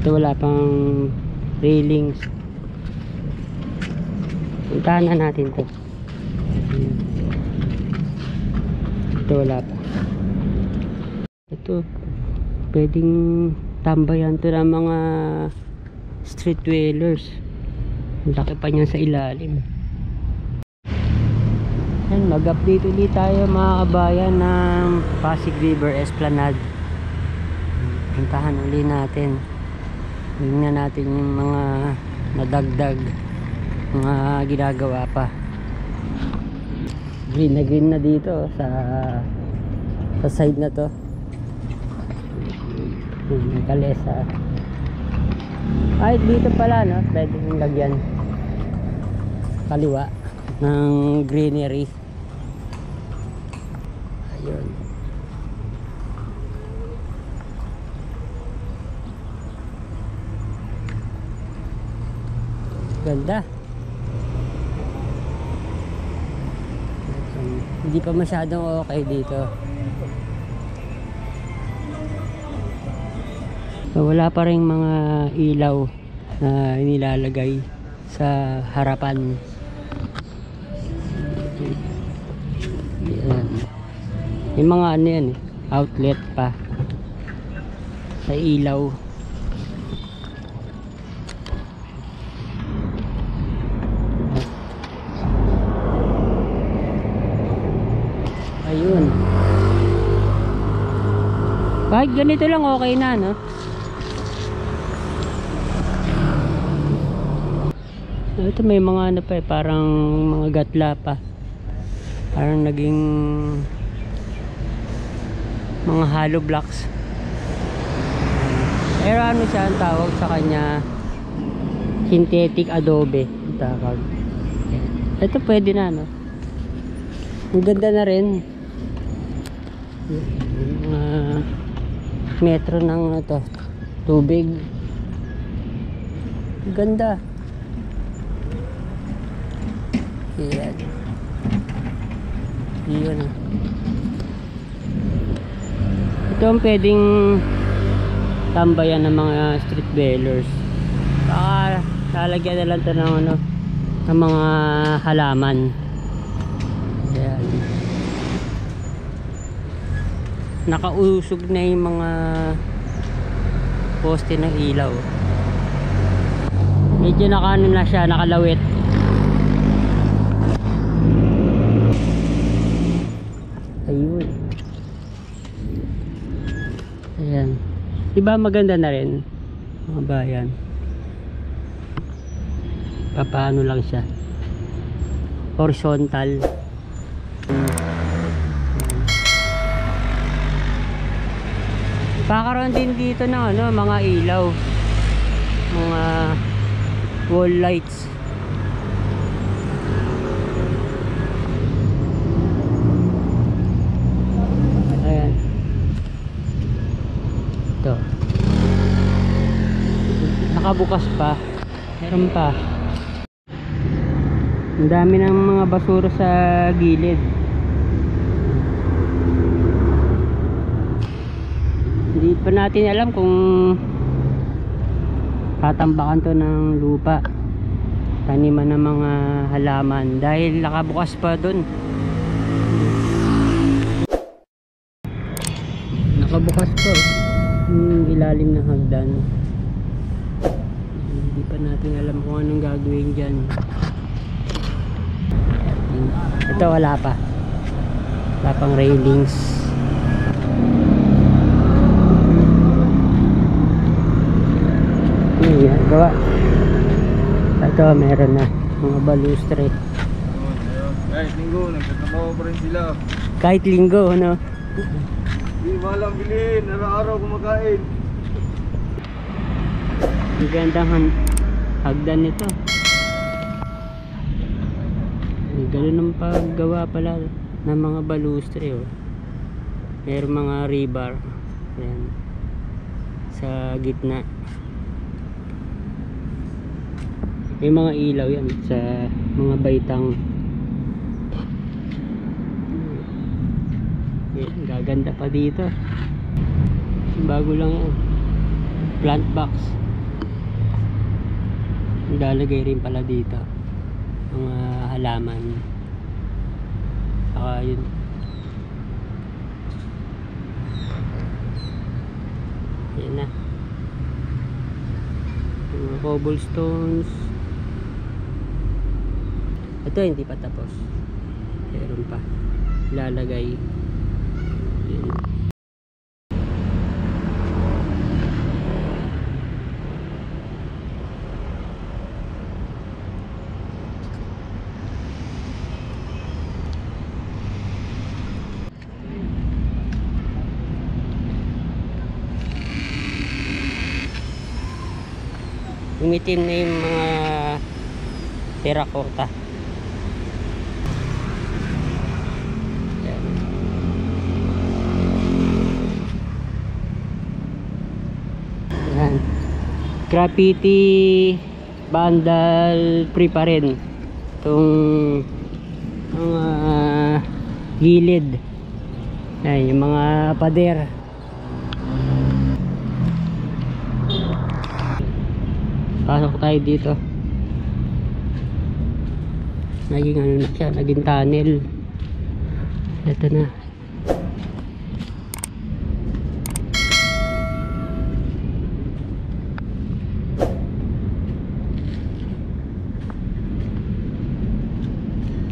Ito wala pang railings. Puntahan na natin to. Ito wala pa. Ito pwedeng tambayan to ng mga street dwellers. Ang laki pa niya sa ilalim. Yan, mag-update ulit tayo mga kabayan ng Pasig River Esplanade. Puntahan ulit natin. Tingnan natin yung mga nadagdag, mga ginagawa pa. Green na dito sa side na to. Kalesa. Ay, dito pala, no? Pwede yung lagyan kaliwa ng greenery. Ayun. Ganda. Hindi pa masyadong okay dito. So, wala pa rin mga ilaw na inilalagay sa harapan. Yan. Yung mga ano yan, outlet pa sa ilaw. Ayun. Kahit ganito lang okay na, no? Ito may mga ano pa parang mga gatla pa. Parang naging mga hollow blocks. Pero ano siya ang tawag sa kanya? Synthetic adobe ang tawag. Ito pwede na, no? Ang ganda na rin. Mga metro ng ito, tubig. Ang ganda. Yan. Yun. Ito ang pwedeng tambayan ng mga street dwellers. Baka lalagyan na lang ito ng ano, ng mga halaman. Yan. Nakausog na yung mga poste ng ilaw. Medyo nakaano na siya, nakalawit. Ayun. Ayan. Diba maganda na rin mga bayan? Papaano lang siya, horizontal. Kakaroon din dito ng ano, mga ilaw, mga wall lights. Ayan. Ito. Nakabukas pa. Meron pa. Ang dami ng mga basura sa gilid. Hindi pa natin alam kung tatambakan to ng lupa, taniman ng mga halaman, dahil nakabukas pa dun. Nakabukas pa yung ilalim ng hagdan. Hindi pa natin alam kung anong gagawin dyan. Ito wala pa. Wala pang railings. Yan, gawa. Ito meron na mga balustre. Kahit linggo nagtatrabaho pa rin sila. Kahit linggo, ano? Hindi malang bilhin, araw-araw kumakain. Ang gandang hagdan nito. Ganun ang paggawa pala ng mga balustre, oh. Meron mga rebar. Ayan. Sa gitna. May mga ilaw yan sa mga baitang. Yan, gaganda pa dito. Bago lang yan. plant box. Ilalagay rin pala dito mga halaman. Saka yun. Yan na. Mga cobblestones. Ito hindi pa tapos. Meron pa. Ilalagay. Yan. Umitim na yung mga terracotta. Yan. Yan. Graffiti vandal free pa rin itong mga gilid. Yan, yung mga pader. Pasok tayo dito. Naging ano na siya, naging tunnel. Ito na.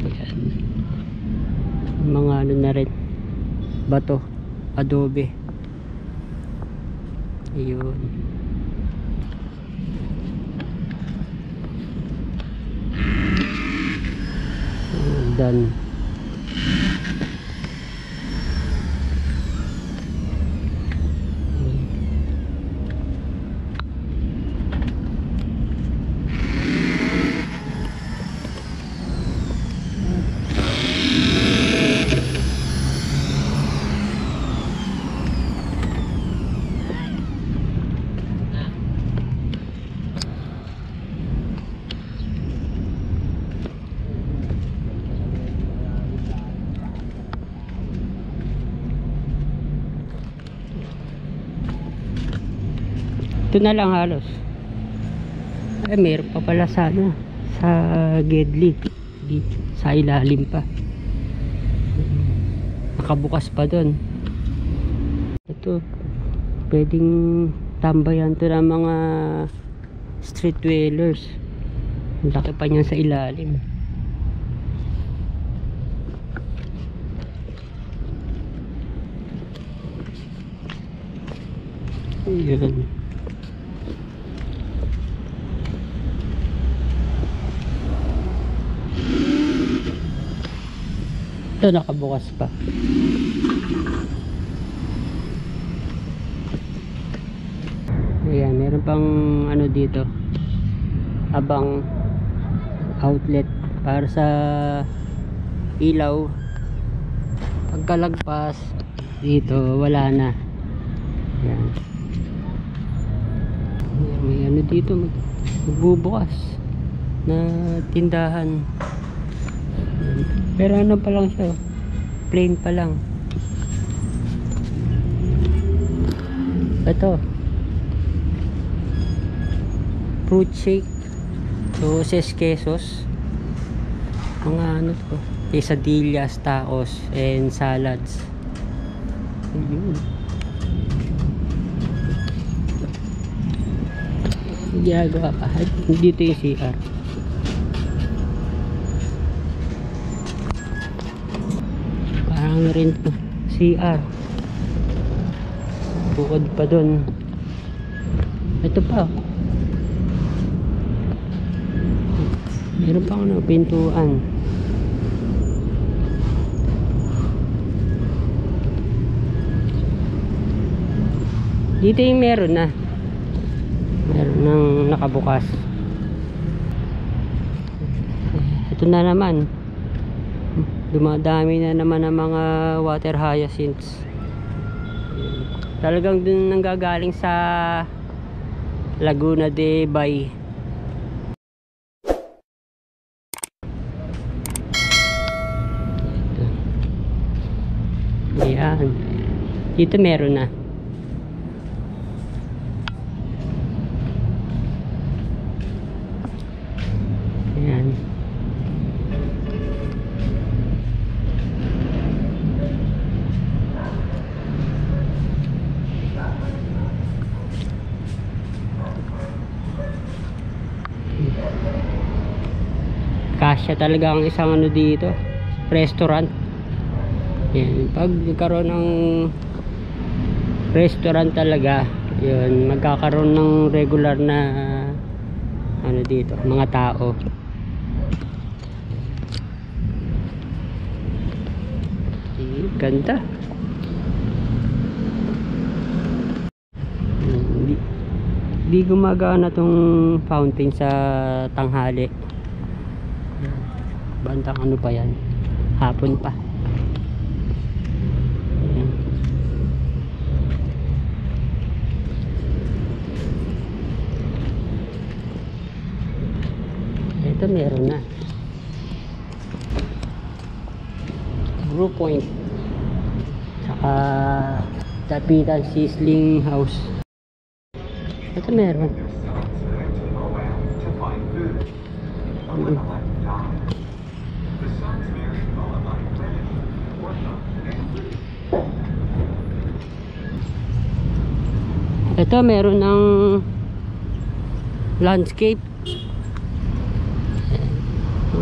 Ayan. Mga ano na rin, bato, adobe. Ayun. Done. Ito na lang halos. Ay, meron pa pala sa ano, sa Gedli. Sa ilalim pa. Nakabukas pa doon. Ito, pwedeng tambayan to ng mga street dwellers. Ang laki pa niyan sa ilalim. Ayan. Ito nakabukas pa. Ayan, meron pang ano dito, abang outlet para sa ilaw. Pagkalagpas dito wala na. Ayan. May ano dito, magbubukas na tindahan. Pero ano pa lang siya, plain pa lang. Ito, fruit shake, sauces, quesos, mga ano to, quesadillas, tacos, and salads. Ayun. Ginagawa pa. Dito yung CR. Parang rin to CR. Bukod pa dun. Ito pa. Meron pa ano, pintuan. Dito yung meron na. Meron nang nakabukas. Ito na naman. Dumadami na naman ang mga water hyacinths. Talagang dun nanggagaling sa Laguna de Bay. Ayan. Dito meron na. siya talaga ang isang ano dito, restaurant. Yan, pag nagkaroon ng restaurant talaga, yun, magkakaroon ng regular na ano dito, mga tao. Ganda. Di gumagana tong fountain sa tanghali. Bandang ano pa yan, hapon pa. Ito meron na Brew Point, saka Dapitan Sizzling House. Ito meron. Ito meron ng landscape.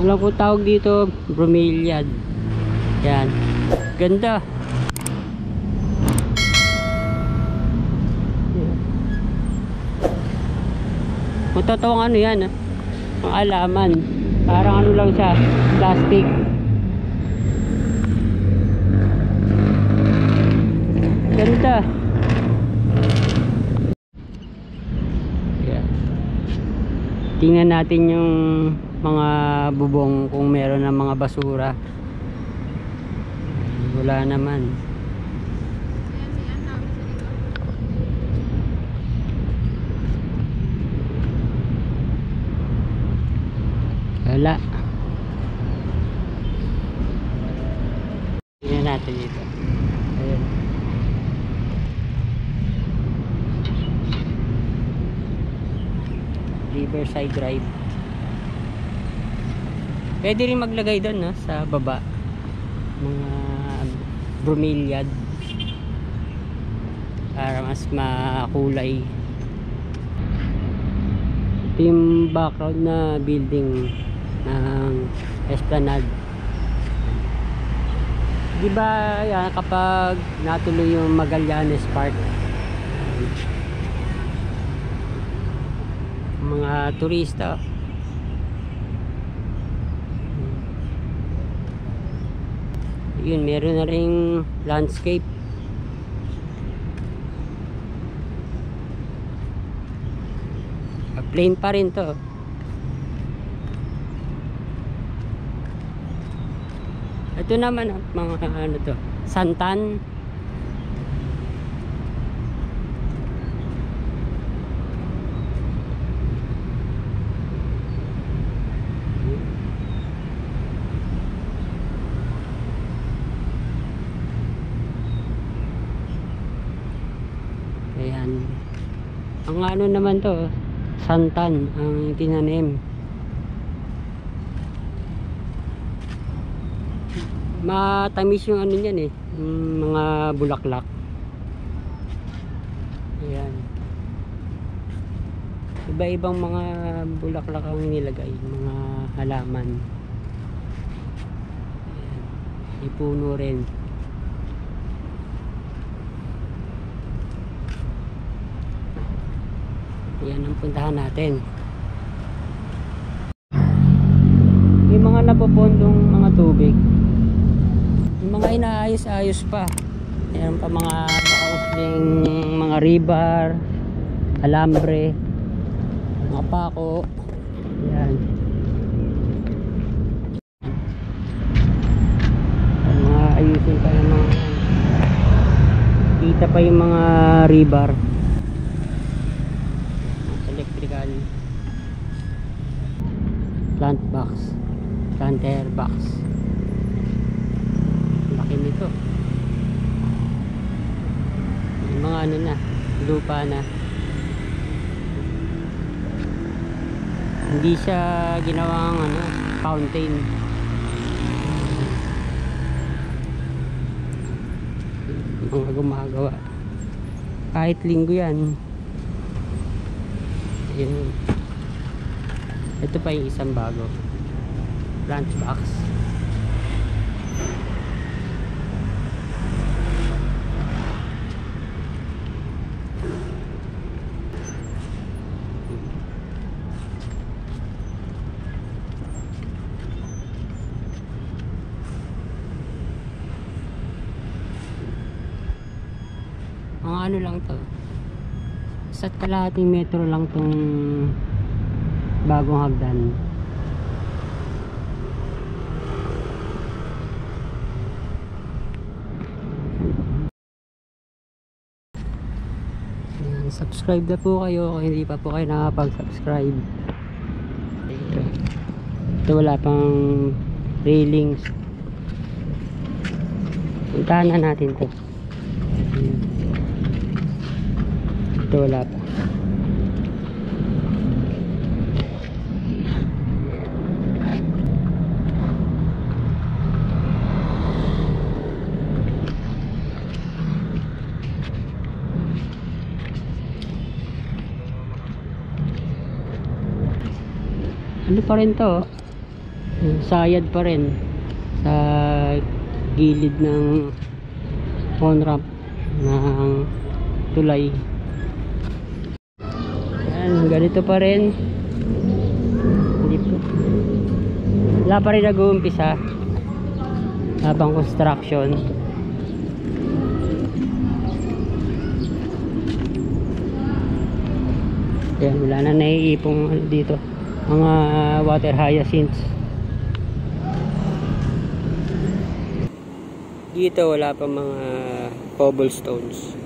Alam ko tawag dito, bromeliad. Yan. Ganda. Matotong ano yan, ang alaman. Parang ano lang siya, plastic. Ganda. Yeah. Tingnan natin yung mga bubong kung meron ng mga basura. Wala naman. Wala. Tingnan natin dito. Ayan. Riverside Drive. Pwede rin maglagay doon, no, sa baba. Mga bromeliad para mas makulay. Ito yung background na building ng Esplanade. Diba yan, kapag natuloy yung Magallanes Park, mga turista, yun, meron na ring landscape. Plain pa rin to. Ito naman mga ano to, santan. Ayan. Ang ano naman to, santan ang tinanim. Matamis yung ano niyan eh, yung mga bulaklak. Ayan. Iba-ibang mga bulaklak ang nilagay, mga halaman. Ayan. Ipuno rin. Yan ang puntahan natin. Yung mga napopondong mga tubig, yung mga inaayos-ayos pa. Meron pa mga makausling mga rebar, alambre, mga pako. Yan. Mga ayusin pa yung mga, kita pa yung mga rebar. Electrical plant box, planter box. Laki nito. Yung mga ano na, lupa na. Hindi siya ginawang ano, fountain. Mga gumagawa. Kahit linggo yan. Yun. Ito pa yung isang bago. lunch box. Mga ano lang to, sa kalahating metro lang tong bagong hagdan. Ayan, subscribe na po kayo kung hindi pa po kayo nakapag-subscribe. Ito wala pang railings. Puntahan na natin to. Ito wala pa. Ano pa rin to? Sayad pa rin sa gilid ng on-ramp ng tulay. Ayan, ganito pa rin. Hindi po. Wala pa rin nag-uumpisa habang construction. Ayan, wala na naiipong ano dito, mga water hyacinths. Dito wala pa mga cobblestones.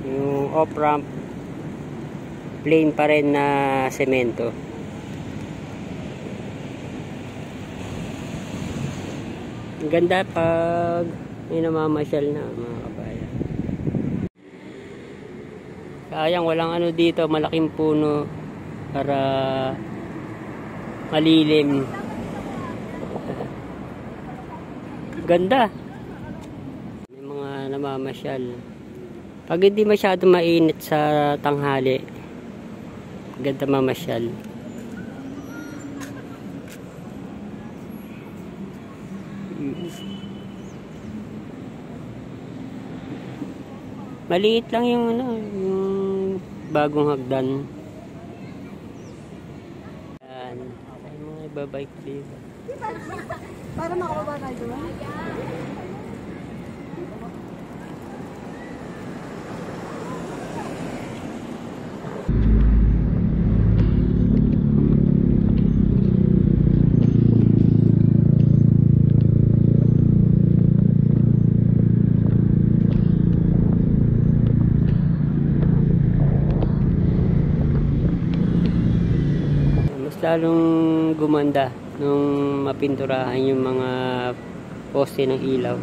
Yung off ramp plain pa rin na semento. Ang ganda pag may namamasyal na mga kabayan. Sayang walang ano dito, malaking puno para malilim. Ganda. May mga namamasyal. Pag hindi masyado mainit sa tanghali, ganda mamasyal. Maliit lang yung ano, yung bagong hagdan. Yan. Ay mga ibabike dito. Para makababa tayo doon. Lalong gumanda nung mapinturahan yung mga poste ng ilaw.